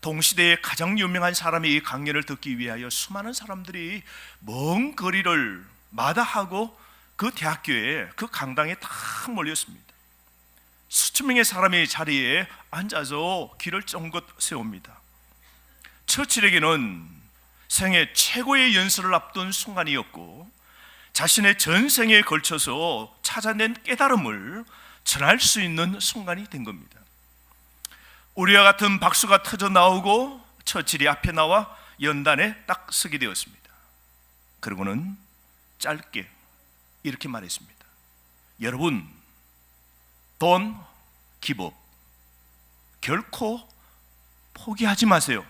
동시대의 가장 유명한 사람이 이 강연을 듣기 위하여 수많은 사람들이 먼 거리를 마다하고 그 대학교에, 그 강당에 다 몰렸습니다. 수천 명의 사람이 자리에 앉아서 길을 쫑긋 세웁니다. 처칠에게는 생애 최고의 연설을 앞둔 순간이었고, 자신의 전생에 걸쳐서 찾아낸 깨달음을 전할 수 있는 순간이 된 겁니다. 우리와 같은 박수가 터져 나오고 처칠이 앞에 나와 연단에 딱 서게 되었습니다. 그리고는 짧게 이렇게 말했습니다. 여러분, Don't give up. 결코 포기하지 마세요.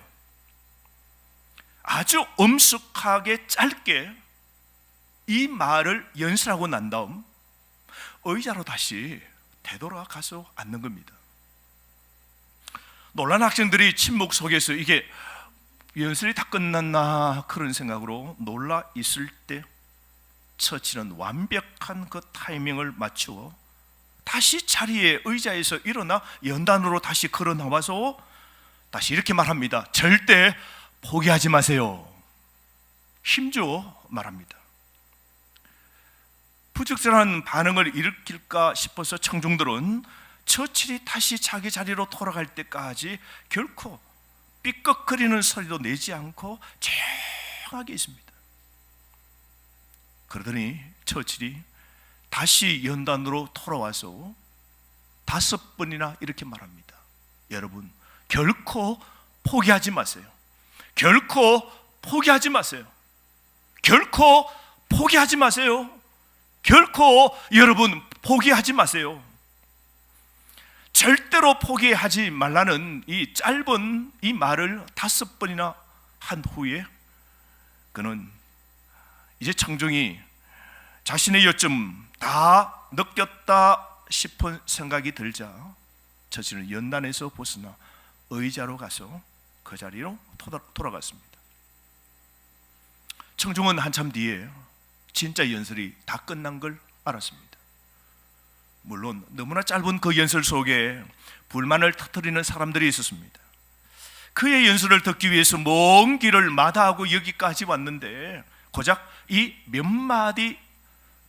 아주 엄숙하게 짧게 이 말을 연설하고 난 다음 의자로 다시 되돌아가서 앉는 겁니다. 놀란 학생들이 침묵 속에서 이게 연설이 다 끝났나 그런 생각으로 놀라 있을 때 처칠은 완벽한 그 타이밍을 맞추어 다시 자리에 의자에서 일어나 연단으로 다시 걸어 나와서 다시 이렇게 말합니다. 절대 포기하지 마세요. 힘주어 말합니다. 부적절한 반응을 일으킬까 싶어서 청중들은 처칠이 다시 자기 자리로 돌아갈 때까지 결코 삐걱거리는 소리도 내지 않고 조용하게 있습니다. 그러더니 처칠이 다시 연단으로 돌아와서 5번이나 이렇게 말합니다. 여러분, 결코 포기하지 마세요. 결코 포기하지 마세요. 결코 포기하지 마세요. 결코 여러분 포기하지 마세요. 절대로 포기하지 말라는 이 짧은 이 말을 5번이나 한 후에 그는 이제 청중이 자신의 요점 다 느꼈다 싶은 생각이 들자 처칠은 연단에서 벗어나 의자로 가서 그 자리로 돌아갔습니다. 청중은 한참 뒤에 진짜 연설이 다 끝난 걸 알았습니다. 물론 너무나 짧은 그 연설 속에 불만을 터뜨리는 사람들이 있었습니다. 그의 연설을 듣기 위해서 먼 길을 마다하고 여기까지 왔는데 고작 이 몇 마디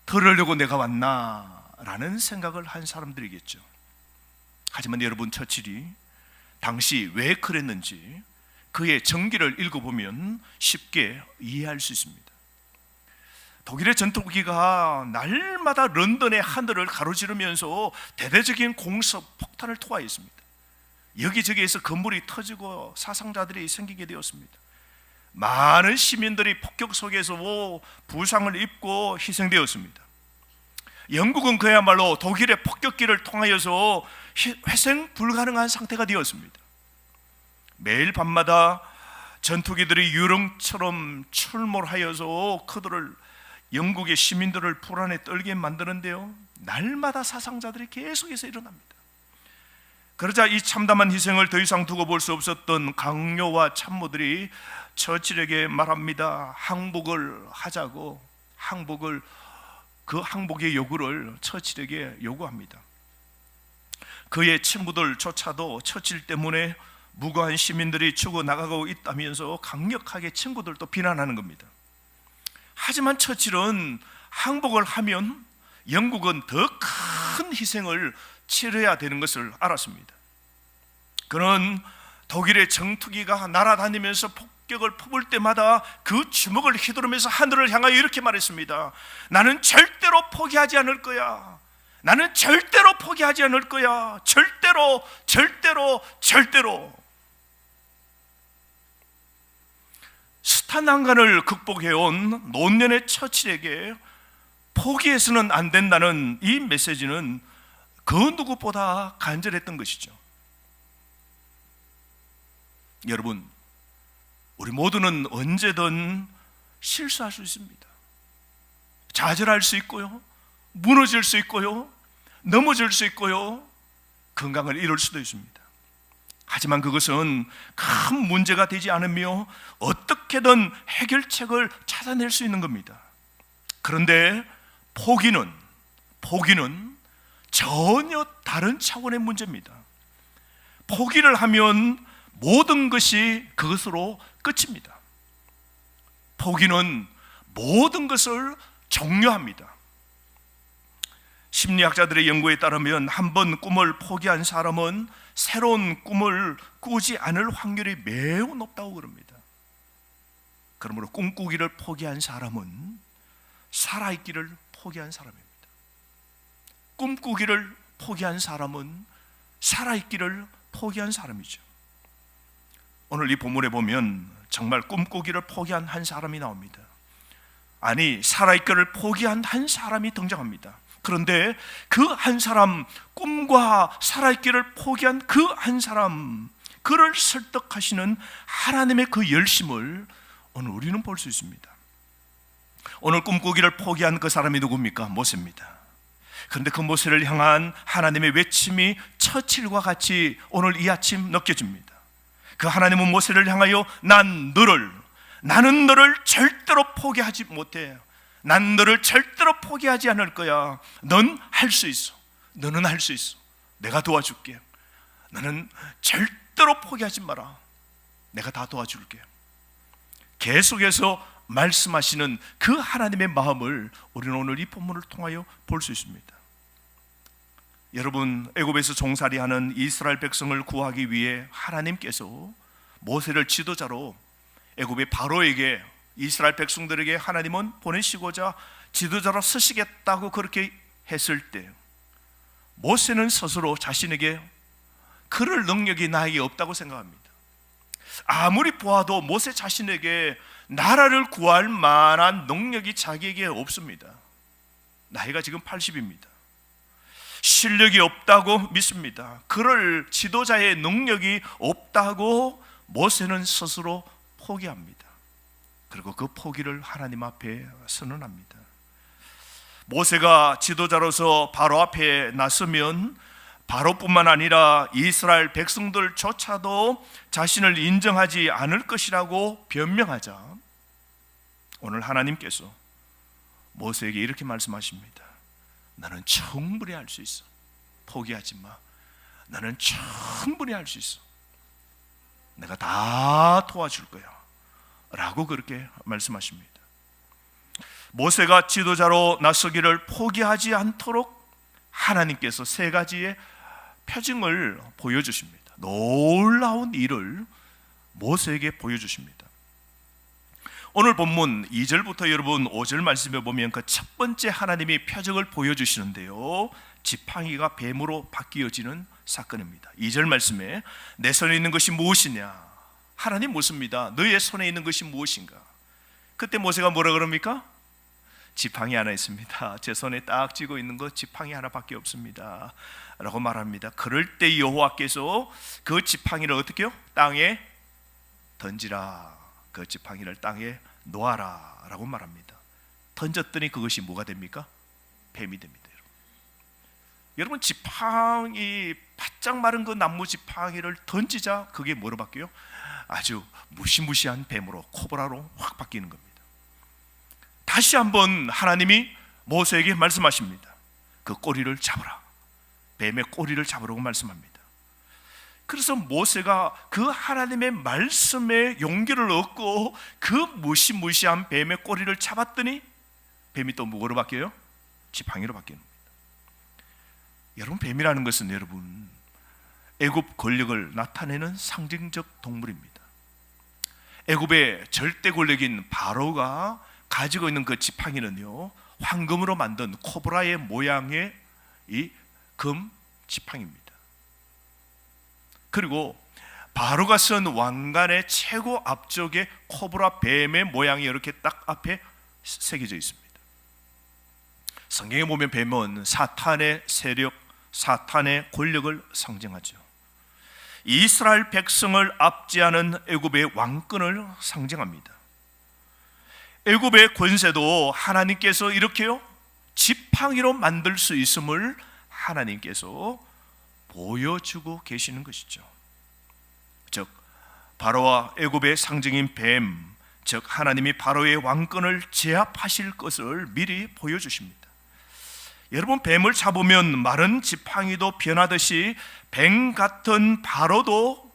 들으려고 내가 왔나라는 생각을 한 사람들이겠죠. 하지만 여러분, 처칠이 당시 왜 그랬는지 그의 전기를 읽어보면 쉽게 이해할 수 있습니다. 독일의 전투기가 날마다 런던의 하늘을 가로지르면서 대대적인 공습 폭탄을 투하했습니다. 여기저기에서 건물이 터지고 사상자들이 생기게 되었습니다. 많은 시민들이 폭격 속에서 부상을 입고 희생되었습니다. 영국은 그야말로 독일의 폭격기를 통하여서 회생 불가능한 상태가 되었습니다. 매일 밤마다 전투기들이 유령처럼 출몰하여서 그들을 영국의 시민들을 불안에 떨게 만드는데요, 날마다 사상자들이 계속해서 일어납니다. 그러자 이 참담한 희생을 더 이상 두고 볼 수 없었던 강요와 참모들이 처칠에게 말합니다. 항복을 하자고, 그 항복의 요구를 처칠에게 요구합니다. 그의 친구들조차도 처칠 때문에 무고한 시민들이 죽어나가고 있다면서 강력하게 친구들도 비난하는 겁니다. 하지만 처칠은 항복을 하면 영국은 더 큰 희생을 치러야 되는 것을 알았습니다. 그는 독일의 정투기가 날아다니면서 폭격을 퍼볼 때마다 그 주먹을 휘두르면서 하늘을 향하여 이렇게 말했습니다. 나는 절대로 포기하지 않을 거야. 나는 절대로 포기하지 않을 거야. 절대로, 절대로, 절대로. 숱한 난관을 극복해온 노년의 처칠에게 포기해서는 안 된다는 이 메시지는 그 누구보다 간절했던 것이죠. 여러분, 우리 모두는 언제든 실수할 수 있습니다. 좌절할 수 있고요, 무너질 수 있고요, 넘어질 수 있고요, 건강을 잃을 수도 있습니다. 하지만 그것은 큰 문제가 되지 않으며 어떻게든 해결책을 찾아낼 수 있는 겁니다. 그런데 포기는 전혀 다른 차원의 문제입니다. 포기를 하면 모든 것이 그것으로 끝입니다. 포기는 모든 것을 종료합니다. 심리학자들의 연구에 따르면 한 번 꿈을 포기한 사람은 새로운 꿈을 꾸지 않을 확률이 매우 높다고 그럽니다. 그러므로 꿈꾸기를 포기한 사람은 살아있기를 포기한 사람입니다. 꿈꾸기를 포기한 사람은 살아있기를 포기한 사람이죠. 오늘 이 본문에 보면 정말 꿈꾸기를 포기한 한 사람이 나옵니다. 아니, 살아있기를 포기한 한 사람이 등장합니다. 그런데 그 한 사람, 꿈과 살아있기를 포기한 그 한 사람, 그를 설득하시는 하나님의 그 열심을 오늘 우리는 볼 수 있습니다. 오늘 꿈꾸기를 포기한 그 사람이 누굽니까? 모세입니다. 그런데 그 모세를 향한 하나님의 외침이 처칠과 같이 오늘 이 아침 느껴집니다. 그 하나님은 모세를 향하여 나는 너를 절대로 포기하지 못해. 난 너를 절대로 포기하지 않을 거야. 넌 할 수 있어. 너는 할 수 있어. 내가 도와줄게. 너는 절대로 포기하지 마라. 내가 다 도와줄게. 계속해서 말씀하시는 그 하나님의 마음을 우리는 오늘 이 본문을 통하여 볼 수 있습니다. 여러분, 애굽에서 종살이하는 이스라엘 백성을 구하기 위해 하나님께서 모세를 지도자로 애굽의 바로에게, 이스라엘 백성들에게 하나님은 보내시고자 지도자로 쓰시겠다고 그렇게 했을 때 모세는 스스로 자신에게 그럴 능력이 나에게 없다고 생각합니다. 아무리 보아도 모세 자신에게 나라를 구할 만한 능력이 자기에게 없습니다. 나이가 지금 80입니다. 실력이 없다고 믿습니다. 그럴 지도자의 능력이 없다고 모세는 스스로 포기합니다. 그리고 그 포기를 하나님 앞에 선언합니다. 모세가 지도자로서 바로 앞에 나서면 바로뿐만 아니라 이스라엘 백성들조차도 자신을 인정하지 않을 것이라고 변명하자 오늘 하나님께서 모세에게 이렇게 말씀하십니다. 나는 충분히 할 수 있어. 포기하지 마. 나는 충분히 할 수 있어. 내가 다 도와줄 거야 라고 그렇게 말씀하십니다. 모세가 지도자로 나서기를 포기하지 않도록 하나님께서 세 가지의 표징을 보여주십니다. 놀라운 일을 모세에게 보여주십니다. 오늘 본문 2절부터 여러분 5절 말씀에 보면 그 첫 번째 하나님이 표적을 보여주시는데요, 지팡이가 뱀으로 바뀌어지는 사건입니다. 2절 말씀에 내 손에 있는 것이 무엇이냐? 하나님 묻습니다. 너의 손에 있는 것이 무엇인가? 그때 모세가 뭐라 그럽니까? 지팡이 하나 있습니다. 제 손에 딱 쥐고 있는 것 지팡이 하나밖에 없습니다 라고 말합니다. 그럴 때 여호와께서 그 지팡이를 어떻게 해요? 땅에 던지라. 그 지팡이를 땅에 놓아라 라고 말합니다. 던졌더니 그것이 뭐가 됩니까? 뱀이 됩니다. 여러분, 지팡이 바짝 마른 그 나무 지팡이를 던지자 그게 뭐로 바뀌어요? 아주 무시무시한 뱀으로, 코브라로 확 바뀌는 겁니다. 다시 한번 하나님이 모세에게 말씀하십니다. 그 꼬리를 잡으라. 뱀의 꼬리를 잡으라고 말씀합니다. 그래서 모세가 그 하나님의 말씀에 용기를 얻고 그 무시무시한 뱀의 꼬리를 잡았더니 뱀이 또 뭐로 바뀌어요? 지팡이로 바뀌는 겁니다. 여러분, 뱀이라는 것은 여러분 애굽 권력을 나타내는 상징적 동물입니다. 애굽의 절대 권력인 바로가 가지고 있는 그 지팡이는요, 황금으로 만든 코브라의 모양의 이 금 지팡이입니다. 그리고 바로가 쓴 왕관의 최고 앞쪽에 코브라 뱀의 모양이 이렇게 딱 앞에 새겨져 있습니다. 성경에 보면 뱀은 사탄의 세력, 사탄의 권력을 상징하죠. 이스라엘 백성을 압제하는 애굽의 왕권을 상징합니다. 애굽의 권세도 하나님께서 이렇게요, 지팡이로 만들 수 있음을 하나님께서 보여주고 계시는 것이죠. 즉 바로와 애굽의 상징인 뱀, 즉 하나님이 바로의 왕권을 제압하실 것을 미리 보여주십니다. 여러분, 뱀을 잡으면 마른 지팡이도 변하듯이 뱀 같은 바로도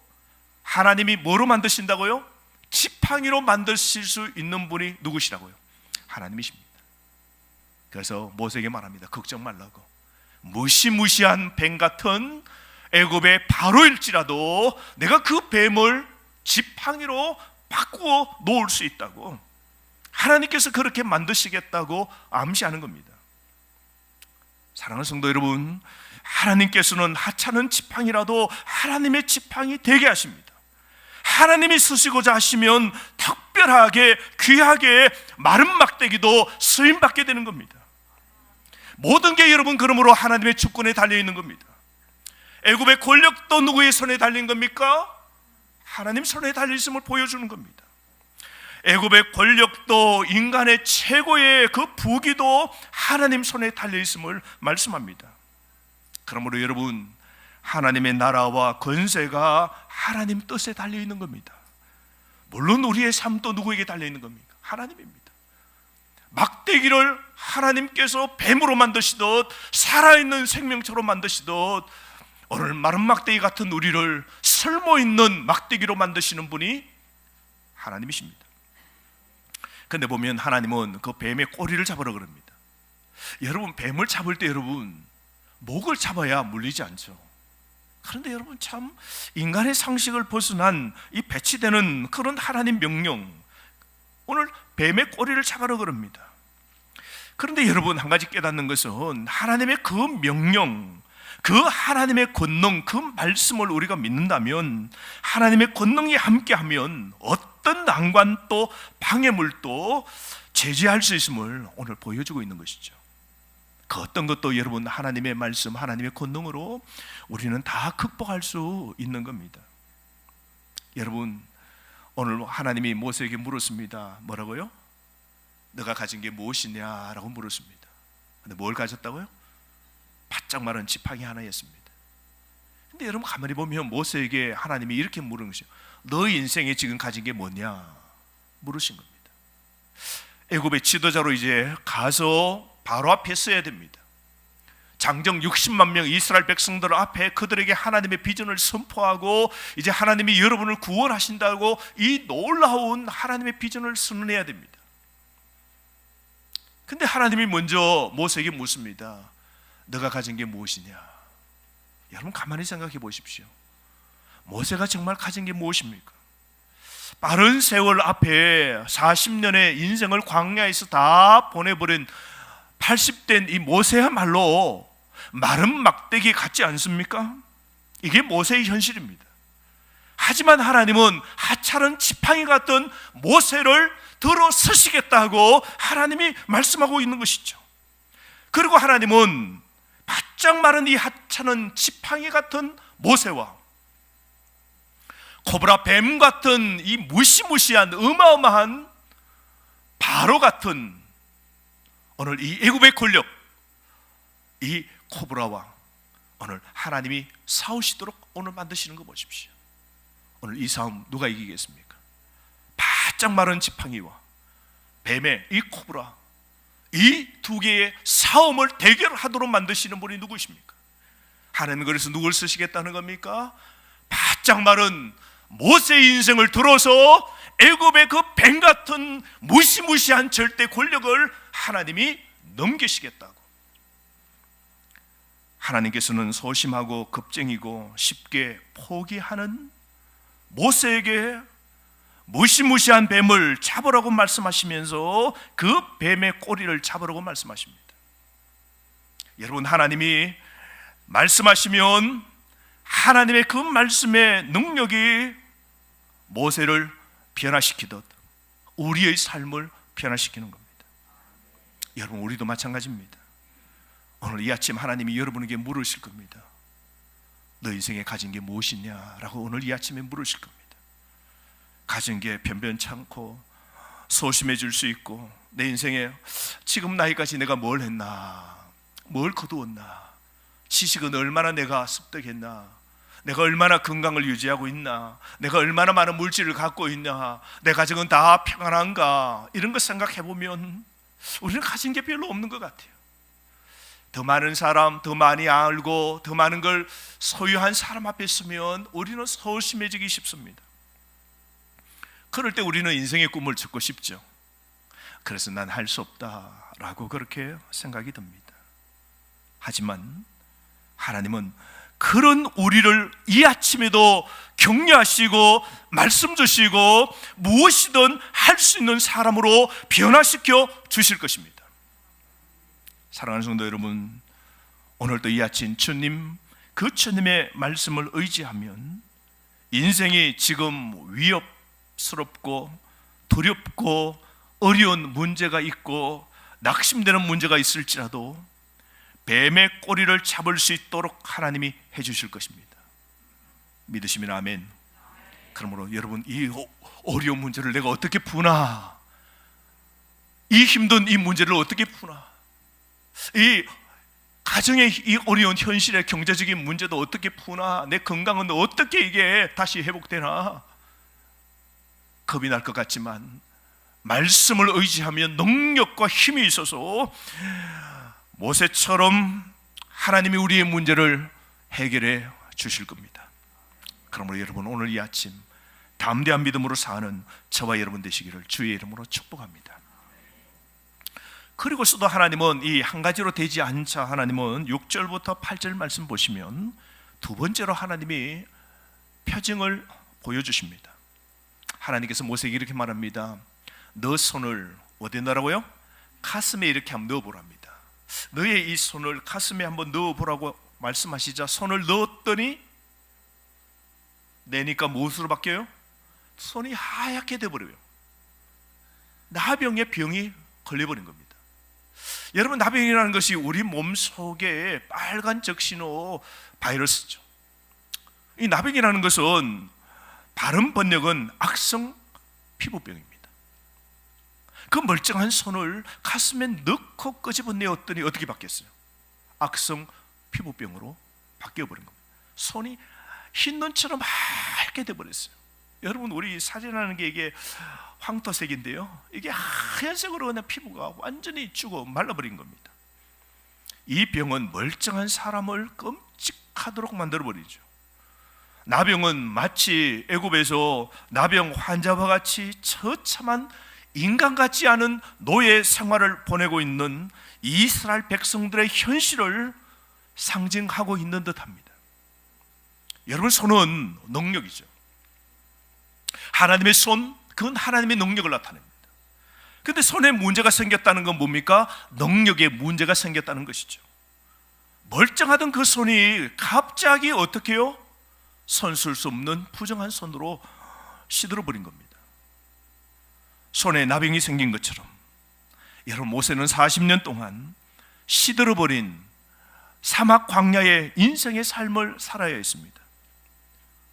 하나님이 뭐로 만드신다고요? 지팡이로 만드실 수 있는 분이 누구시라고요? 하나님이십니다. 그래서 모세에게 말합니다. 걱정 말라고. 무시무시한 뱀 같은 애굽의 바로일지라도 내가 그 뱀을 지팡이로 바꾸어 놓을 수 있다고, 하나님께서 그렇게 만드시겠다고 암시하는 겁니다. 사랑하는 성도 여러분, 하나님께서는 하찮은 지팡이라도 하나님의 지팡이 되게 하십니다. 하나님이 쓰시고자 하시면 특별하게 귀하게 마른 막대기도 쓰임받게 되는 겁니다. 모든 게 여러분 그러므로 하나님의 주권에 달려있는 겁니다. 애굽의 권력도 누구의 손에 달린 겁니까? 하나님 손에 달려있음을 보여주는 겁니다. 애굽의 권력도 인간의 최고의 그 부귀도 하나님 손에 달려있음을 말씀합니다. 그러므로 여러분, 하나님의 나라와 권세가 하나님 뜻에 달려있는 겁니다. 물론 우리의 삶도 누구에게 달려있는 겁니까? 하나님입니다. 막대기를 하나님께서 뱀으로 만드시듯 살아있는 생명처럼 만드시듯 오늘 마른 막대기 같은 우리를 쓸모있는 막대기로 만드시는 분이 하나님이십니다. 근데 보면 하나님은 그 뱀의 꼬리를 잡으라 그럽니다. 여러분, 뱀을 잡을 때 여러분 목을 잡아야 물리지 않죠. 그런데 여러분, 참 인간의 상식을 벗어난 이 배치되는 그런 하나님 명령, 오늘 뱀의 꼬리를 잡으라 그럽니다. 그런데 여러분, 한 가지 깨닫는 것은 하나님의 그 명령, 그 하나님의 권능, 그 말씀을 우리가 믿는다면, 하나님의 권능이 함께하면 어떤 난관도 방해물도 제지할 수 있음을 오늘 보여주고 있는 것이죠. 그 어떤 것도 여러분 하나님의 말씀, 하나님의 권능으로 우리는 다 극복할 수 있는 겁니다. 여러분, 오늘 하나님이 모세에게 물었습니다. 뭐라고요? 너가 가진 게 무엇이냐라고 물었습니다. 근데 뭘 가졌다고요? 바짝 마른 지팡이 하나였습니다. 근데 여러분 가만히 보면 모세에게 하나님이 이렇게 물은 것이요, 너 인생에 지금 가진 게 뭐냐 물으신 겁니다. 애굽의 지도자로 이제 가서 바로 앞에 서야 됩니다. 장정 60만 명 이스라엘 백성들 앞에 그들에게 하나님의 비전을 선포하고 이제 하나님이 여러분을 구원하신다고 이 놀라운 하나님의 비전을 선언해야 됩니다. 근데 하나님이 먼저 모세에게 묻습니다. 너가 가진 게 무엇이냐? 여러분 가만히 생각해 보십시오. 모세가 정말 가진 게 무엇입니까? 빠른 세월 앞에 40년의 인생을 광야에서 다 보내버린 80된 이 모세야말로 마른 막대기 같지 않습니까? 이게 모세의 현실입니다. 하지만 하나님은 하찮은 지팡이 같은 모세를 들어 서시겠다고 하나님이 말씀하고 있는 것이죠. 그리고 하나님은 바짝 마른 이 하찮은 지팡이 같은 모세와 코브라 뱀 같은 이 무시무시한 어마어마한 바로 같은 오늘 이 애굽의 권력, 이 코브라와 오늘 하나님이 싸우시도록 오늘 만드시는 거 보십시오. 오늘 이 싸움 누가 이기겠습니까? 바짝 마른 지팡이와 뱀의 이 코브라, 이 두 개의 싸움을 대결하도록 만드시는 분이 누구십니까? 하나님은 그래서 누굴 쓰시겠다는 겁니까? 바짝 마른 모세의 인생을 들어서 애굽의 그 뱀 같은 무시무시한 절대 권력을 하나님이 넘기시겠다고. 하나님께서는 소심하고 겁쟁이고 쉽게 포기하는 모세에게 무시무시한 뱀을 잡으라고 말씀하시면서 그 뱀의 꼬리를 잡으라고 말씀하십니다. 여러분, 하나님이 말씀하시면 하나님의 그 말씀의 능력이 모세를 변화시키듯 우리의 삶을 변화시키는 겁니다. 여러분, 우리도 마찬가지입니다. 오늘 이 아침 하나님이 여러분에게 물으실 겁니다. 너 인생에 가진 게 무엇이냐라고 오늘 이 아침에 물으실 겁니다. 가진 게 변변찮고 소심해질 수 있고, 내 인생에 지금 나이까지 내가 뭘 했나, 뭘 거두었나, 지식은 얼마나 내가 습득했나, 내가 얼마나 건강을 유지하고 있나, 내가 얼마나 많은 물질을 갖고 있나, 내 가정은 다 평안한가, 이런 거 생각해 보면 우리는 가진 게 별로 없는 것 같아요. 더 많은 사람, 더 많이 알고 더 많은 걸 소유한 사람 앞에 서면 우리는 소심해지기 쉽습니다. 그럴 때 우리는 인생의 꿈을 짓고 싶죠. 그래서 난 할 수 없다라고 그렇게 생각이 듭니다. 하지만 하나님은 그런 우리를 이 아침에도 격려하시고 말씀 주시고 무엇이든 할 수 있는 사람으로 변화시켜 주실 것입니다. 사랑하는 성도 여러분, 오늘도 이 아침 주님, 그 주님의 말씀을 의지하면 인생이 지금 위협스럽고 두렵고 어려운 문제가 있고 낙심되는 문제가 있을지라도 뱀의 꼬리를 잡을 수 있도록 하나님이 해주실 것입니다. 믿으시면 아멘. 그러므로 여러분, 이 어려운 문제를 내가 어떻게 푸나, 이 힘든 이 문제를 어떻게 푸나, 이 가정의 이 어려운 현실의 경제적인 문제도 어떻게 푸나, 내 건강은 어떻게 이게 다시 회복되나, 겁이 날 것 같지만 말씀을 의지하면 능력과 힘이 있어서 모세처럼 하나님이 우리의 문제를 해결해 주실 겁니다. 그러므로 여러분, 오늘 이 아침 담대한 믿음으로 사는 저와 여러분 되시기를 주의 이름으로 축복합니다. 그리고서도 하나님은 이 한 가지로 되지 않자 하나님은 6절부터 8절 말씀 보시면 두 번째로 하나님이 표징을 보여주십니다. 하나님께서 모세에게 이렇게 말합니다. 너 손을 어디에 넣으라고요? 가슴에 이렇게 한번 넣어보랍니다. 너의 이 손을 가슴에 한번 넣어보라고 말씀하시자 손을 넣었더니 내니까 무엇으로 바뀌어요? 손이 하얗게 돼버려요. 나병의 병이 걸려버린 겁니다. 여러분, 나병이라는 것이 우리 몸속에 빨간 적신호 바이러스죠. 이 나병이라는 것은 바른 번역은 악성 피부병입니다. 그 멀쩡한 손을 가슴에 넣고 끄집어내었더니 어떻게 바뀌었어요? 악성 피부병으로 바뀌어버린 겁니다. 손이 흰 눈처럼 하얗게 돼버렸어요. 여러분, 우리 사진하는 게 이게 황토색인데요, 이게 하얀색으로 그냥 피부가 완전히 죽어 말라버린 겁니다. 이 병은 멀쩡한 사람을 끔찍하도록 만들어버리죠. 나병은 마치 애굽에서 나병 환자와 같이 처참한 인간 같지 않은 노예 생활을 보내고 있는 이스라엘 백성들의 현실을 상징하고 있는 듯합니다. 여러분, 손은 능력이죠. 하나님의 손, 그건 하나님의 능력을 나타냅니다. 그런데 손에 문제가 생겼다는 건 뭡니까? 능력에 문제가 생겼다는 것이죠. 멀쩡하던 그 손이 갑자기 어떻게 해요? 손쓸 수 없는 부정한 손으로 시들어버린 겁니다. 손에 나병이 생긴 것처럼 여러분, 모세는 40년 동안 시들어버린 사막 광야의 인생의 삶을 살아야 했습니다.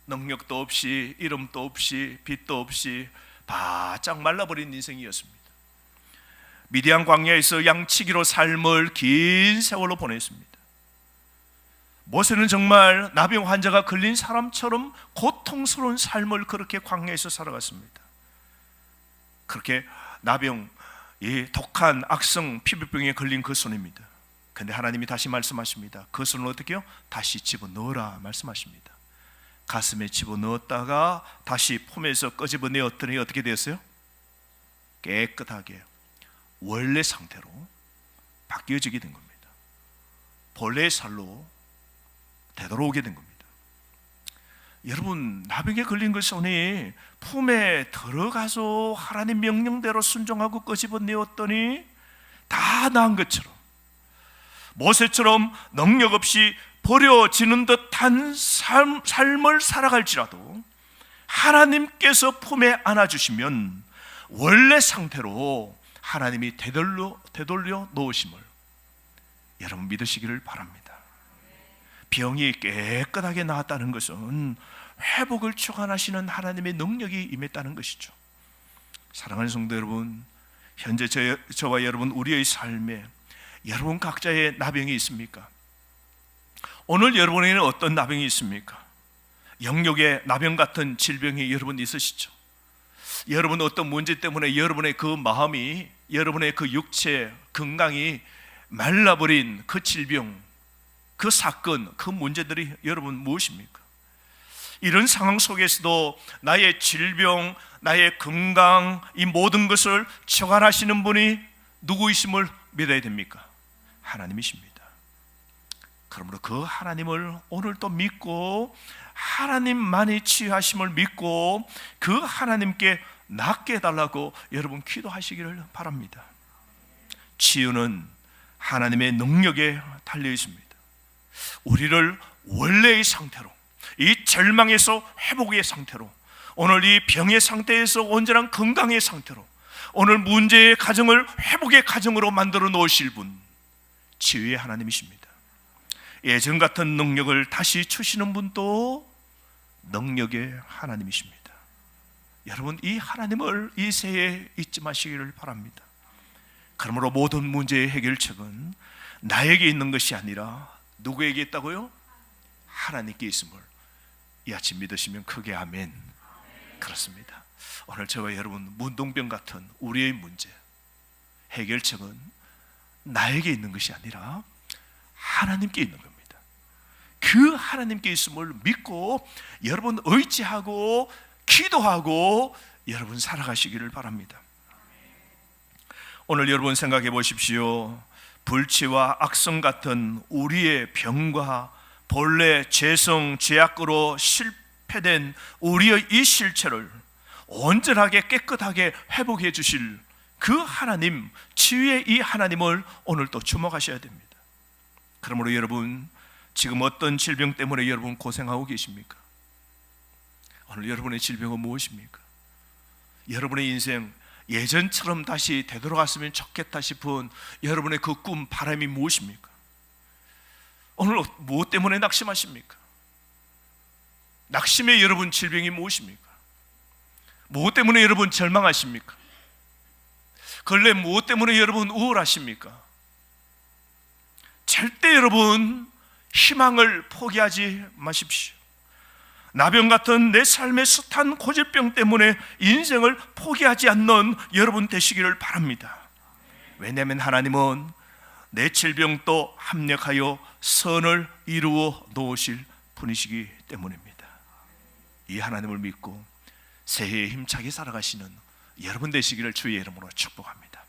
능력도 없이 이름도 없이 빛도 없이 바짝 말라버린 인생이었습니다. 미디안 광야에서 양치기로 삶을 긴 세월로 보냈습니다. 모세는 정말 나병 환자가 걸린 사람처럼 고통스러운 삶을 그렇게 광야에서 살아갔습니다. 그렇게 나병, 이 독한 악성 피부병에 걸린 그 손입니다. 그런데 하나님이 다시 말씀하십니다. 그 손을 어떻게 해요? 다시 집어넣어라 말씀하십니다. 가슴에 집어넣었다가 다시 폼에서 끄집어내었더니 어떻게 되었어요? 깨끗하게 원래 상태로 바뀌어지게 된 겁니다. 본래의 살로 되돌아오게 된 겁니다. 여러분, 나병에 걸린 그 손이 품에 들어가서 하나님 명령대로 순종하고 끄집어내었더니 다 나은 것처럼, 모세처럼 능력 없이 버려지는 듯한 삶을 살아갈지라도 하나님께서 품에 안아주시면 원래 상태로 하나님이 되돌려 놓으심을 여러분 믿으시기를 바랍니다. 병이 깨끗하게 나았다는 것은 회복을 주관하시는 하나님의 능력이 임했다는 것이죠. 사랑하는 성도 여러분, 현재 저와 여러분, 우리의 삶에 여러분 각자의 나병이 있습니까? 오늘 여러분에게는 어떤 나병이 있습니까? 영역의 나병 같은 질병이 여러분 있으시죠? 여러분 어떤 문제 때문에 여러분의 그 마음이, 여러분의 그 육체 건강이 말라버린 그 질병, 그 사건, 그 문제들이 여러분 무엇입니까? 이런 상황 속에서도 나의 질병, 나의 건강, 이 모든 것을 주관하시는 분이 누구이심을 믿어야 됩니까? 하나님이십니다. 그러므로 그 하나님을 오늘 또 믿고 하나님만이 치유하심을 믿고 그 하나님께 낫게 해달라고 여러분 기도하시기를 바랍니다. 치유는 하나님의 능력에 달려 있습니다. 우리를 원래의 상태로, 이 절망에서 회복의 상태로, 오늘 이 병의 상태에서 온전한 건강의 상태로, 오늘 문제의 가정을 회복의 가정으로 만들어 놓으실 분, 치유의 하나님이십니다. 예전 같은 능력을 다시 주시는 분도 능력의 하나님이십니다. 여러분, 이 하나님을 이 새해에 잊지 마시기를 바랍니다. 그러므로 모든 문제의 해결책은 나에게 있는 것이 아니라 누구에게 있다고요? 하나님께 있음을 이 아침 믿으시면 크게 아멘. 그렇습니다. 오늘 저와 여러분, 문둥병 같은 우리의 문제 해결책은 나에게 있는 것이 아니라 하나님께 있는 겁니다. 그 하나님께 있음을 믿고 여러분 의지하고 기도하고 여러분 살아가시기를 바랍니다. 오늘 여러분 생각해 보십시오. 불치와 악성 같은 우리의 병과 본래 죄성, 죄악으로 실패된 우리의 이 실체를 온전하게 깨끗하게 회복해 주실 그 하나님, 치유의 이 하나님을 오늘 또 주목하셔야 됩니다. 그러므로 여러분, 지금 어떤 질병 때문에 여러분 고생하고 계십니까? 오늘 여러분의 질병은 무엇입니까? 여러분의 인생 예전처럼 다시 되돌아갔으면 좋겠다 싶은 여러분의 그 꿈, 바람이 무엇입니까? 오늘 무엇 때문에 낙심하십니까? 낙심의 여러분 질병이 무엇입니까? 무엇 때문에 여러분 절망하십니까? 근래 무엇 때문에 여러분 우울하십니까? 절대 여러분 희망을 포기하지 마십시오. 나병 같은 내 삶의 숱한 고질병 때문에 인생을 포기하지 않는 여러분 되시기를 바랍니다. 왜냐하면 하나님은 내 질병도 합력하여 선을 이루어 놓으실 분이시기 때문입니다. 이 하나님을 믿고 새해에 힘차게 살아가시는 여러분 되시기를 주의 이름으로 축복합니다.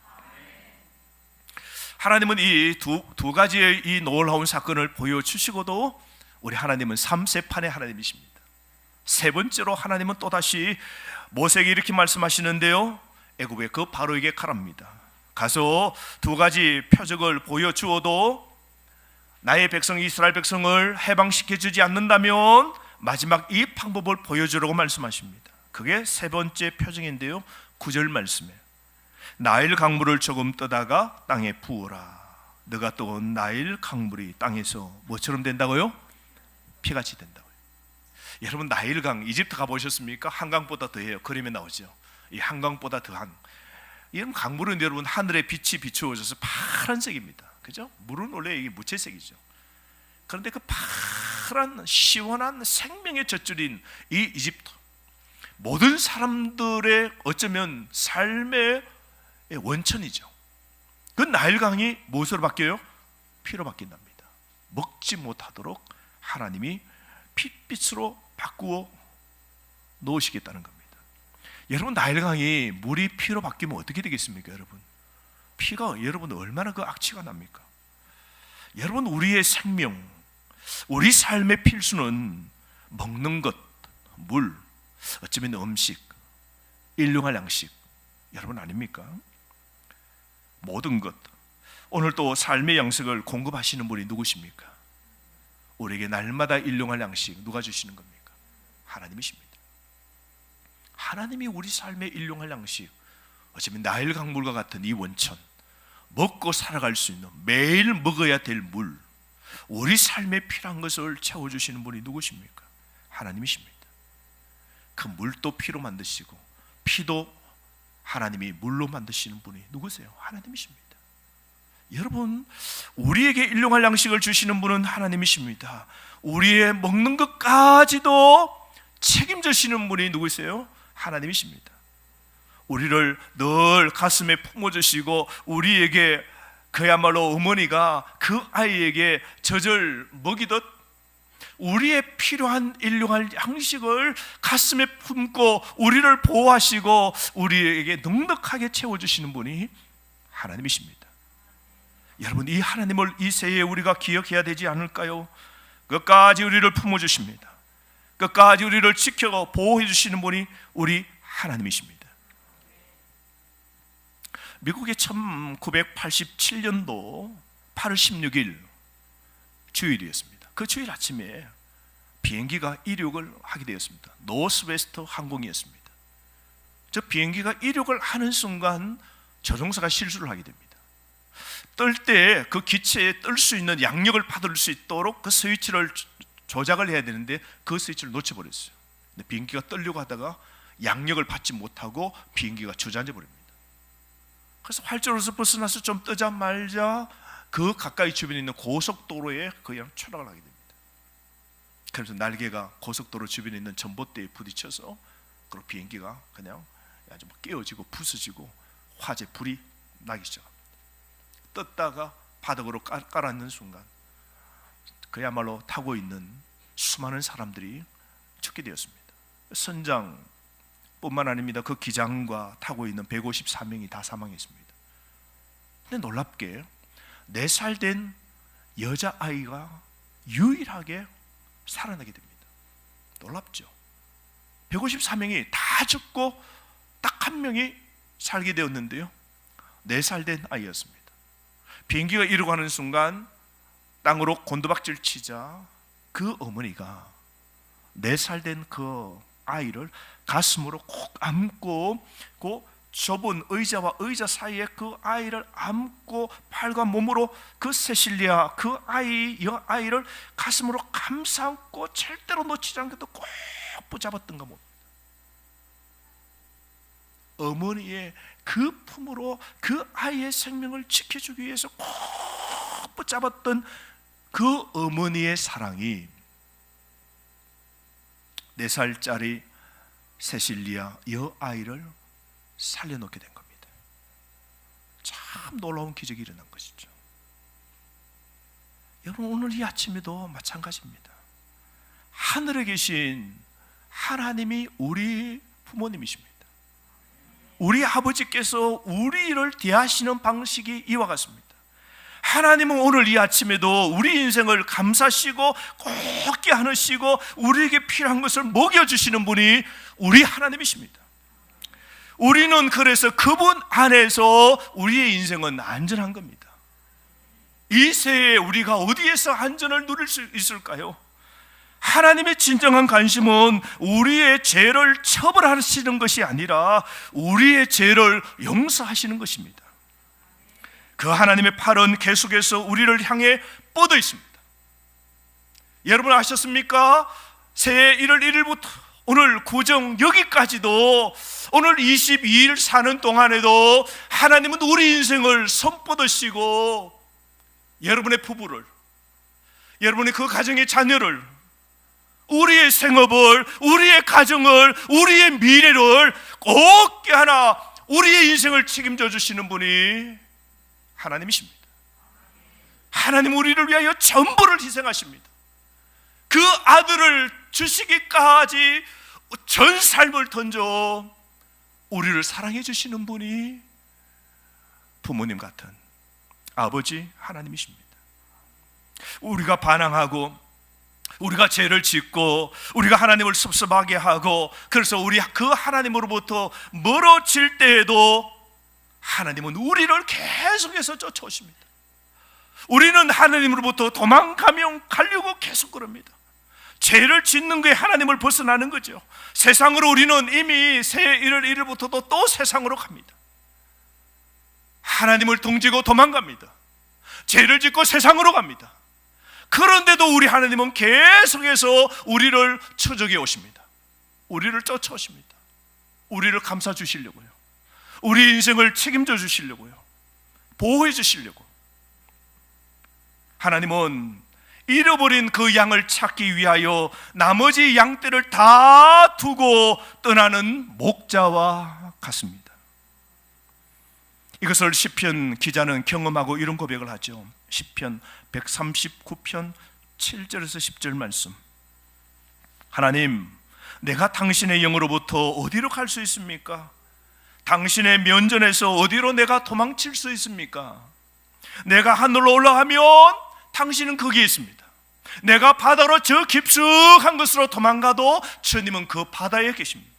하나님은 이 두 가지의 이 놀라운 사건을 보여주시고도 우리 하나님은 3세판의 하나님이십니다. 세 번째로 하나님은 또다시 모세에게 이렇게 말씀하시는데요, 애굽의 그 바로에게 가랍니다. 가서 두 가지 표적을 보여주어도 나의 백성 이스라엘 백성을 해방시켜 주지 않는다면 마지막 이 방법을 보여주라고 말씀하십니다. 그게 세 번째 표적인데요, 9절 말씀에 나일 강물을 조금 떠다가 땅에 부어라. 너가 떠온 나일 강물이 땅에서 뭐처럼 된다고요? 피같이 된다고요. 여러분, 나일강 이집트 가보셨습니까? 한강보다 더해요. 그림에 나오죠. 이 한강보다 더한 이런 강물은 여러분 하늘의 빛이 비추어져서 파란색입니다. 그죠? 물은 원래 이게 무채색이죠. 그런데 그 파란 시원한 생명의 젖줄인 이 이집트, 모든 사람들의 어쩌면 삶의 원천이죠. 그 나일강이 무엇으로 바뀌어요? 피로 바뀐답니다. 먹지 못하도록 하나님이 핏빛으로 바꾸어 놓으시겠다는 겁니다. 여러분, 나일강이 물이 피로 바뀌면 어떻게 되겠습니까? 여러분, 피가 여러분 얼마나 그 악취가 납니까? 여러분, 우리의 생명, 우리 삶의 필수는 먹는 것, 물, 어쩌면 음식, 일용할 양식, 여러분 아닙니까? 모든 것. 오늘 또 삶의 양식을 공급하시는 분이 누구십니까? 우리에게 날마다 일용할 양식 누가 주시는 겁니까? 하나님이십니다. 하나님이 우리 삶의 일용할 양식, 어쩌면 나일 강물과 같은 이 원천, 먹고 살아갈 수 있는 매일 먹어야 될 물, 우리 삶에 필요한 것을 채워주시는 분이 누구십니까? 하나님이십니다. 그 물도 피로 만드시고 피도 하나님이 물로 만드시는 분이 누구세요? 하나님이십니다. 여러분, 우리에게 일용할 양식을 주시는 분은 하나님이십니다. 우리의 먹는 것까지도 책임지시는 분이 누구세요? 하나님이십니다. 우리를 늘 가슴에 품어주시고 우리에게 그야말로 어머니가 그 아이에게 젖을 먹이듯 우리의 필요한 일용할 양식을 가슴에 품고 우리를 보호하시고 우리에게 넉넉하게 채워주시는 분이 하나님이십니다. 여러분, 이 하나님을 이 새해에 우리가 기억해야 되지 않을까요? 끝까지 우리를 품어주십니다. 끝까지 우리를 지켜 보호해 주시는 분이 우리 하나님이십니다. 미국의 1987년도 8월 16일 주일이었습니다. 그 주일 아침에 비행기가 이륙을 하게 되었습니다. 노스웨스트 항공이었습니다. 저 비행기가 이륙을 하는 순간 조종사가 실수를 하게 됩니다. 뜰 때 그 기체에 뜰 수 있는 양력을 받을 수 있도록 그 스위치를 조작을 해야 되는데 그 스위치를 놓쳐버렸어요. 근데 비행기가 뜨려고 하다가 양력을 받지 못하고 비행기가 주저앉아 버립니다. 그래서 활주로에서 벗어나서 좀 뜨자 말자 그 가까이 주변에 있는 고속도로에 그냥 추락을 하게 됩니다. 그래서 날개가 고속도로 주변에 있는 전봇대에 부딪혀서 그 비행기가 그냥 아주 깨어지고 부서지고 화재 불이 나기 시작합니다. 떴다가 바닥으로 깔아앉는 순간 그야말로 타고 있는 수많은 사람들이 죽게 되었습니다. 선장뿐만 아닙니다. 그 기장과 타고 있는 154명이 다 사망했습니다. 근데 놀랍게 4살 된 여자아이가 유일하게 살아나게 됩니다. 놀랍죠? 154명이 다 죽고 딱 한 명이 살게 되었는데요, 4살 된 아이였습니다. 비행기가 이륙하는 순간 땅으로 곤두박질 치자 그 어머니가 4살 된 그 아이를 가슴으로 꼭 안고 그 좁은 의자와 의자 사이에 그 아이를 안고 팔과 몸으로 그 세실리아 그 여아이를 가슴으로 감싸 안고 절대로 놓치지 않게도 꼭 붙잡았던가 봅니다. 어머니의 그 품으로 그 아이의 생명을 지켜주기 위해서 꼭 붙잡았던 그 어머니의 사랑이 4살짜리 세실리아 여아이를 살려놓게 된 겁니다. 참 놀라운 기적이 일어난 것이죠. 여러분, 오늘 이 아침에도 마찬가지입니다. 하늘에 계신 하나님이 우리 부모님이십니다. 우리 아버지께서 우리를 대하시는 방식이 이와 같습니다. 하나님은 오늘 이 아침에도 우리 인생을 감사하시고 곱게 안으시고 우리에게 필요한 것을 먹여주시는 분이 우리 하나님이십니다. 우리는 그래서 그분 안에서 우리의 인생은 안전한 겁니다. 이 새해 우리가 어디에서 안전을 누릴 수 있을까요? 하나님의 진정한 관심은 우리의 죄를 처벌하시는 것이 아니라 우리의 죄를 용서하시는 것입니다. 그 하나님의 팔은 계속해서 우리를 향해 뻗어 있습니다. 여러분 아셨습니까? 새해 1월 1일부터 오늘 구정 여기까지도 오늘 22일 사는 동안에도 하나님은 우리 인생을 손뻗으시고 여러분의 부부를, 여러분의 그 가정의 자녀를, 우리의 생업을, 우리의 가정을, 우리의 미래를 꼭 껴안아 우리의 인생을 책임져 주시는 분이 하나님이십니다. 하나님 우리를 위하여 전부를 희생하십니다. 그 아들을 주시기까지 전 삶을 던져 우리를 사랑해 주시는 분이 부모님 같은 아버지 하나님이십니다. 우리가 반항하고 우리가 죄를 짓고 우리가 하나님을 섭섭하게 하고 그래서 우리 그 하나님으로부터 멀어질 때에도 하나님은 우리를 계속해서 쫓아오십니다. 우리는 하나님으로부터 도망가면 가려고 계속 그럽니다. 죄를 짓는 게 하나님을 벗어나는 거죠. 세상으로 우리는 이미 새해 1월 1일부터도 또 세상으로 갑니다. 하나님을 등지고 도망갑니다. 죄를 짓고 세상으로 갑니다. 그런데도 우리 하나님은 계속해서 우리를 추적해 오십니다. 우리를 쫓아오십니다. 우리를 감싸 주시려고요. 우리 인생을 책임져 주시려고요. 보호해 주시려고. 하나님은 잃어버린 그 양을 찾기 위하여 나머지 양떼를 다 두고 떠나는 목자와 같습니다. 이것을 시편 기자는 경험하고 이런 고백을 하죠. 시편 139편 7절에서 10절 말씀. 하나님, 내가 당신의 영으로부터 어디로 갈 수 있습니까? 당신의 면전에서 어디로 내가 도망칠 수 있습니까? 내가 하늘로 올라가면 당신은 거기에 있습니다. 내가 바다로 저 깊숙한 곳으로 도망가도 주님은 그 바다에 계십니다.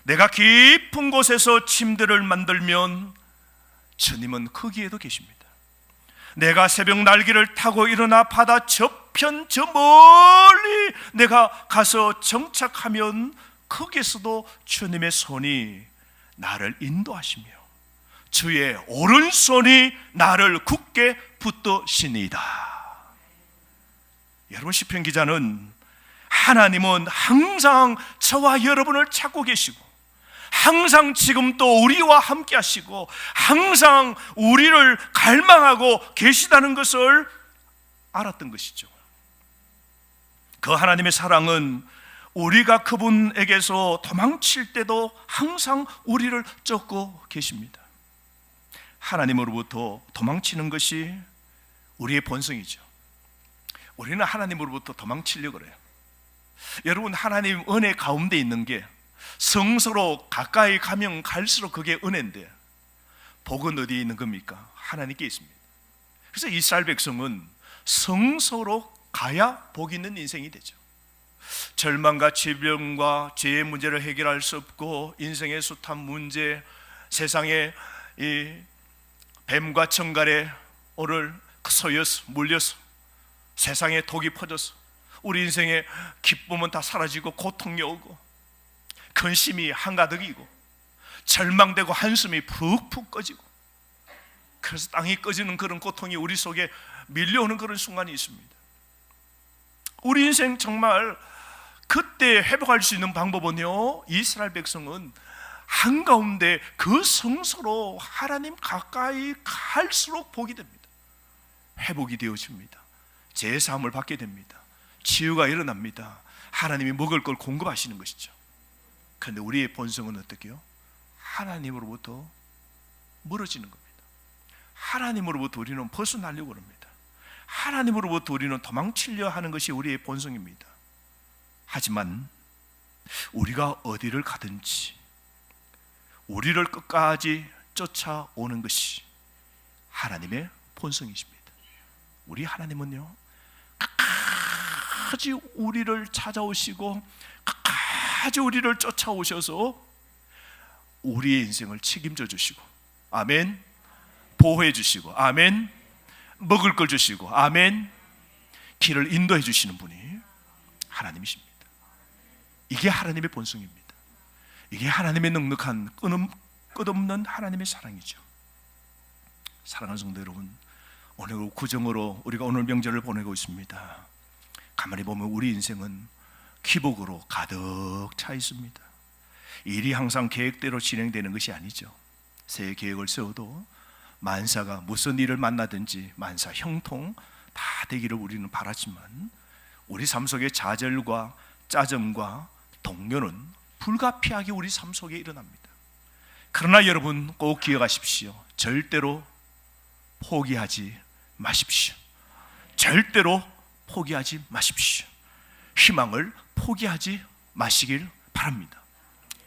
내가 깊은 곳에서 침대를 만들면 주님은 거기에도 계십니다. 내가 새벽 날개를 타고 일어나 바다 저편 저 멀리 내가 가서 정착하면 거기에서도 주님의 손이 나를 인도하시며 주의 오른손이 나를 굳게 붙드시니이다. 여러분, 시편 기자는 하나님은 항상 저와 여러분을 찾고 계시고 항상 지금도 우리와 함께 하시고 항상 우리를 갈망하고 계시다는 것을 알았던 것이죠. 그 하나님의 사랑은 우리가 그분에게서 도망칠 때도 항상 우리를 쫓고 계십니다. 하나님으로부터 도망치는 것이 우리의 본성이죠. 우리는 하나님으로부터 도망치려고 그래요. 여러분, 하나님 은혜 가운데 있는 게 성서로 가까이 가면 갈수록 그게 은혜인데 복은 어디에 있는 겁니까? 하나님께 있습니다. 그래서 이스라엘 백성은 성서로 가야 복 있는 인생이 되죠. 절망과 질병과 죄의 문제를 해결할 수 없고 인생의 숱한 문제, 세상의 이 뱀과 청갈에 오늘 쏘여서 물려서 세상에 독이 퍼져서 우리 인생의 기쁨은 다 사라지고 고통이 오고 근심이 한가득이고 절망되고 한숨이 푹푹 꺼지고 그래서 땅이 꺼지는 그런 고통이 우리 속에 밀려오는 그런 순간이 있습니다. 우리 인생 정말 그때 회복할 수 있는 방법은요, 이스라엘 백성은 한가운데 그 성소로 하나님 가까이 갈수록 복이 됩니다. 회복이 되어집니다. 제사함을 받게 됩니다. 치유가 일어납니다. 하나님이 먹을 걸 공급하시는 것이죠. 그런데 우리의 본성은 어떻게요? 하나님으로부터 멀어지는 겁니다. 하나님으로부터 우리는 벗어나려고 합니다. 하나님으로부터 우리는 도망치려 하는 것이 우리의 본성입니다. 하지만 우리가 어디를 가든지 우리를 끝까지 쫓아오는 것이 하나님의 본성이십니다. 우리 하나님은요, 끝까지 우리를 찾아오시고 끝까지 우리를 쫓아오셔서 우리의 인생을 책임져 주시고, 아멘, 보호해 주시고, 아멘, 먹을 걸 주시고, 아멘, 길을 인도해 주시는 분이 하나님이십니다. 이게 하나님의 본성입니다. 이게 하나님의 넉넉한 끝없는 하나님의 사랑이죠. 사랑하는 성도 여러분, 오늘 구정으로 우리가 오늘 명절을 보내고 있습니다. 가만히 보면 우리 인생은 기복으로 가득 차 있습니다. 일이 항상 계획대로 진행되는 것이 아니죠. 새해 계획을 세워도 만사가 무슨 일을 만나든지 만사 형통 다 되기를 우리는 바라지만 우리 삶 속에 좌절과 짜증과 동요는 불가피하게 우리 삶 속에 일어납니다. 그러나 여러분 꼭 기억하십시오. 절대로 포기하지 마십시오. 절대로 포기하지 마십시오. 희망을 포기하지 마시길 바랍니다.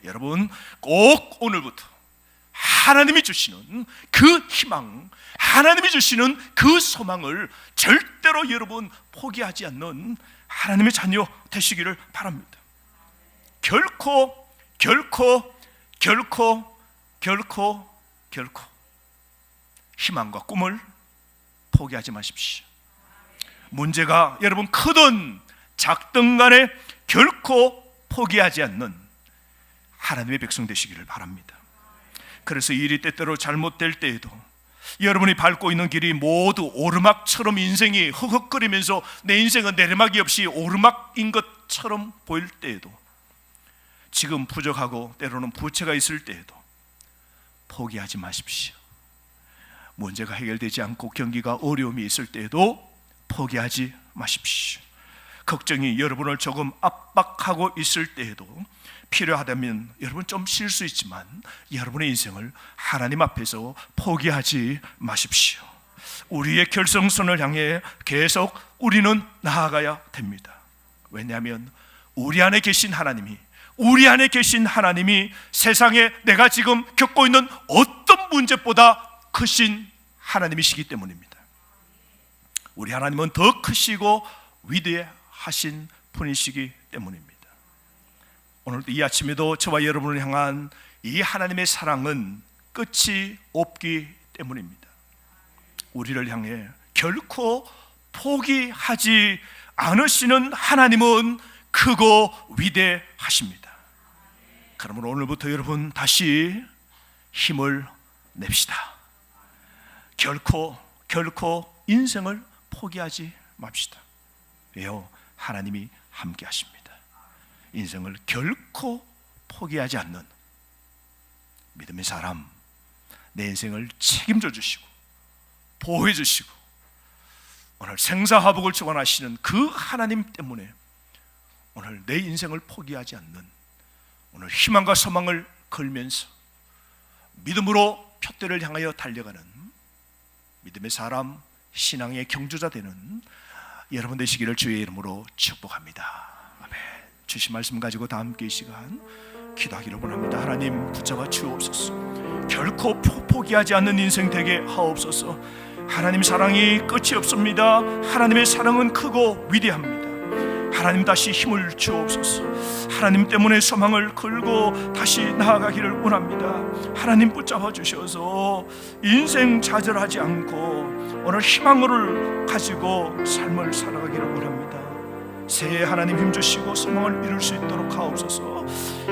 여러분 꼭 오늘부터 하나님이 주시는 그 희망, 하나님이 주시는 그 소망을 절대로 여러분 포기하지 않는 하나님의 자녀 되시기를 바랍니다. 결코 희망과 꿈을 포기하지 마십시오. 문제가 여러분 크든 작든 간에 결코 포기하지 않는 하나님의 백성 되시기를 바랍니다. 그래서 일이 때때로 잘못될 때에도 여러분이 밟고 있는 길이 모두 오르막처럼 인생이 허걱거리면서 내 인생은 내리막이 없이 오르막인 것처럼 보일 때에도, 지금 부족하고 때로는 부채가 있을 때에도 포기하지 마십시오. 문제가 해결되지 않고 경기가 어려움이 있을 때에도 포기하지 마십시오. 걱정이 여러분을 조금 압박하고 있을 때에도 필요하다면 여러분 좀 쉴 수 있지만 여러분의 인생을 하나님 앞에서 포기하지 마십시오. 우리의 결승선을 향해 계속 우리는 나아가야 됩니다. 왜냐하면 우리 안에 계신 하나님이 세상에 내가 지금 겪고 있는 어떤 문제보다 크신 하나님이시기 때문입니다. 우리 하나님은 더 크시고 위대하신 분이시기 때문입니다. 오늘 이 아침에도 저와 여러분을 향한 이 하나님의 사랑은 끝이 없기 때문입니다. 우리를 향해 결코 포기하지 않으시는 하나님은 크고 위대하십니다. 그러므로 오늘부터 여러분 다시 힘을 냅시다. 결코 인생을 포기하지 맙시다. 왜요? 하나님이 함께 하십니다. 인생을 결코 포기하지 않는 믿음의 사람, 내 인생을 책임져 주시고 보호해 주시고 오늘 생사화복을 주관하시는 그 하나님 때문에 오늘 내 인생을 포기하지 않는, 오늘 희망과 소망을 걸면서 믿음으로 표대를 향하여 달려가는 믿음의 사람, 신앙의 경주자 되는 여러분 되시기를 주의 이름으로 축복합니다. 아멘. 주신 말씀 가지고 다 함께 이 시간 기도하기를 원합니다. 하나님 붙잡아 주옵소서. 결코 포기하지 않는 인생 되게 하옵소서. 하나님 사랑이 끝이 없습니다. 하나님의 사랑은 크고 위대합니다. 하나님 다시 힘을 주옵소서. 하나님 때문에 소망을 걸고 다시 나아가기를 원합니다. 하나님 붙잡아 주셔서 인생 좌절하지 않고 오늘 희망을 가지고 삶을 살아가기를 원합니다. 새해 하나님 힘주시고 소망을 이룰 수 있도록 하옵소서.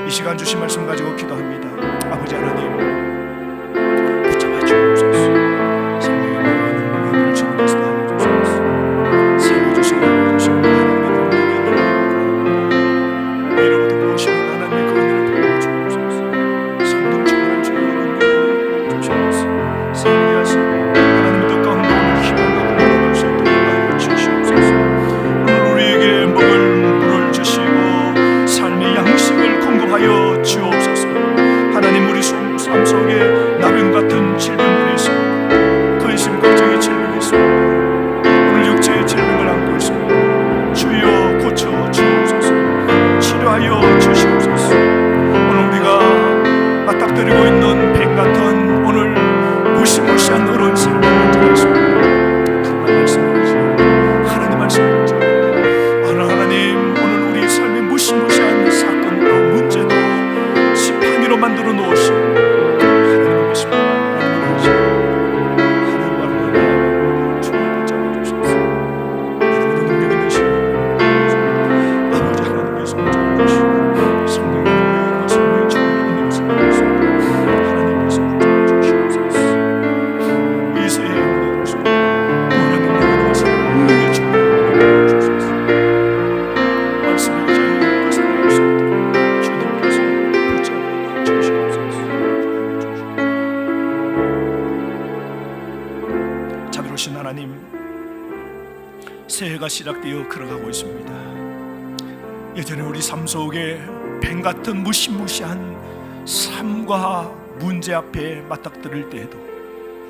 이 시간 주신 말씀 가지고 기도합니다. 아버지 하나님 붙잡아 주옵소서. 성령의 많은 은혜를 주님께서 나눠주소서. 세워주시고 주시고 이로부터 무엇이든 하나님의 그 은혜를 부어주옵소서. 성령 충만한 주의 은혜를 주시옵소서. 세미하시고 하나님 뜻 가운데 오늘 희망과 공감할 수 있도록 하여 주시옵소서. 오늘 우리에게 먹을 물을 주시고 삶의 양식을 공급하여 주옵소서. 하나님 우리 삶 속에 나병 같은 질병들이 있습니다. 근심 걱정의 질병이 있습니다. 오늘 육체의 질병을 안고 있습니다. 주여 고쳐 주옵소서. 치료하여 주시옵소서. 오늘 우리가 맞닥뜨리고 있는 뱀 같은 오늘 무시무시한 어려운 삶을 가져가십니다. 정말 말씀하시오. 하나님 말씀하시오. 하나님 오늘 우리 삶의 무시무시한 사건도 문제도 지팡이로 만들어 놓으시오. 하나님 계십니다. 하나님 계십니다. 하나님과 하나님 주님 붙잡아 주셔서 여러분의 능력이 되시오. 아버지 하나님께서 붙잡아 주시고 성령의 능력으로 성령의 충만한 은혜로 살아가십니다. 하나님께서 붙잡아 주시옵소서. 이 새해 은혜를 주시고 무한한 능력으로 성령의 충만한 은혜로 주셔서 말씀의 자유를 벗어날 수 있도록 주님께서 붙잡아 주시옵소서. 자비로우신 하나님, 새해가 시작되어 걸어가고 있습니다. 여전히 우리 삶 속에 뱀 같은 무시무시한 삶과 문제 앞에 맞닥뜨릴 때에도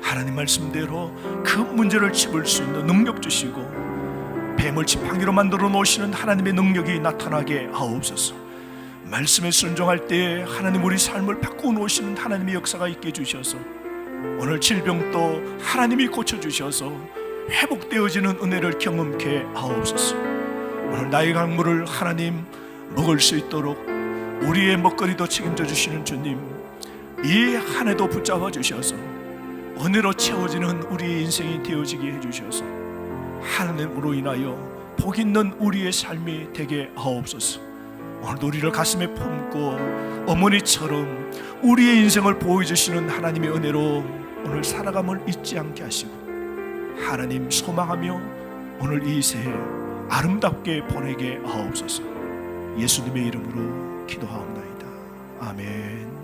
하나님 말씀대로 그 문제를 짚을 수 있는 능력 주시고 뱀을 지팡이로 만들어 놓으시는 하나님의 능력이 나타나게 하옵소서. 말씀에 순종할 때 하나님 우리 삶을 바꾸어 놓으시는 하나님의 역사가 있게 해주셔서 오늘 질병도 하나님이 고쳐주셔서 회복되어지는 은혜를 경험케 하옵소서. 오늘 나의 강물을 하나님 먹을 수 있도록 우리의 먹거리도 책임져 주시는 주님, 이 한 해도 붙잡아 주셔서 은혜로 채워지는 우리의 인생이 되어지게 해주셔서 하나님으로 인하여 복 있는 우리의 삶이 되게 하옵소서. 오늘도 우리를 가슴에 품고 어머니처럼 우리의 인생을 보여주시는 하나님의 은혜로 오늘 살아감을 잊지 않게 하시고 하나님 소망하며 오늘 이 새해 아름답게 보내게 하옵소서. 예수님의 이름으로 기도하옵나이다. 아멘.